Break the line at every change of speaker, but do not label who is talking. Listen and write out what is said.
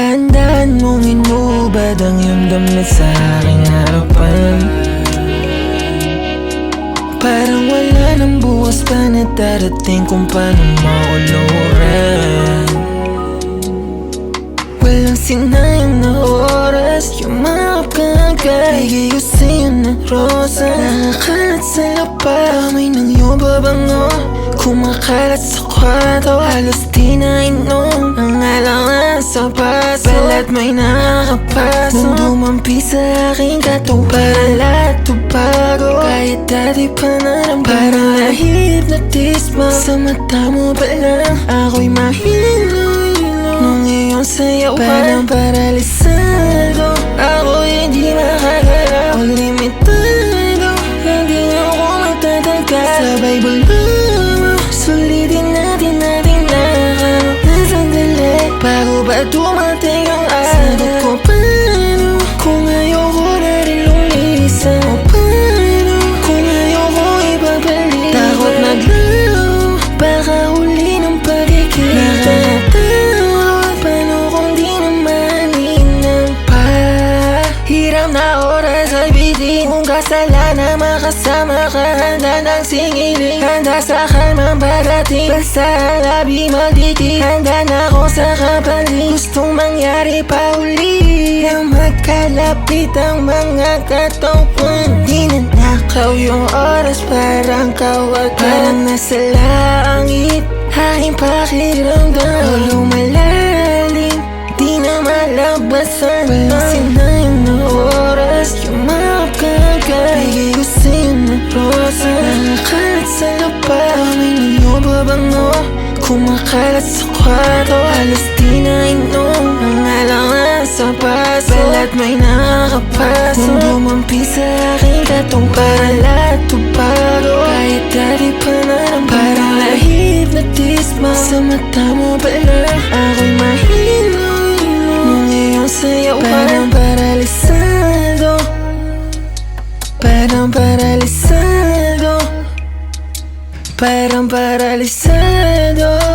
Dahan-dahan mong inubad ang iyong damit sa aking harapan. Parang wala nang bukas pa na darating kung paano mauluran. Walang sinayang na oras, yumakap ka agad. Bigay ko sa'yo ng rosa, nakakalat sa lapa. Amoy ng iyong babango, kumakalat sa kwarto. Halos di na inom ang alangan sa baso. Balat mo'y nakakapasok nung dumampi sa aking katawan. Para lahat bago, kahit dati pa naramdaman. Parang na-hypnotismo sa mata mo pa lang. Ako'y mahilo nung iyong sayaw. Parang paralisado, ako hindi makagalaw. O limitado, hindi ako matatagal. Sabay bulong, sulitin natin ating lahat na sandali bago ba dumating ang araw. Sagot ko paano kung ayoko na rin lumisan? O paano kung ayoko ibabalik? Takot maglaro, baka huli ng pagkikita. Nakatakot, paano kung di naman hiram na oras ay bitin. Kung kasalanan makasama ka, handa ng singiling. Handa sa kalmang parating, basta labi magdidik. Handa na ako sa kapaling, gustong mangyari pa uli. Nang magkalapit ang mga kataon, di nanakaw yung oras, parang kawag. Parang nasa langit, aking pakiramdam. O lumalalim, di na malabasan. Walang sinayang na oras, yumakap ka agad. Bigay ko sa'yo ng rosa, nakakalat sa lapa. Amoy ng iyong babango, kumakalat sa kwarto. Halos di na inom ang alangan sa baso. Balat mo'y nakakapasok nung dumampi sa aking katong. Para lahat bago, kahit dati pa naramdaman. Parang na-hypnotismo sa mata mo pa lang. Ako'y mahilo nung iyong sayaw. Parang paralisado, parang paralisado, parang paralisado.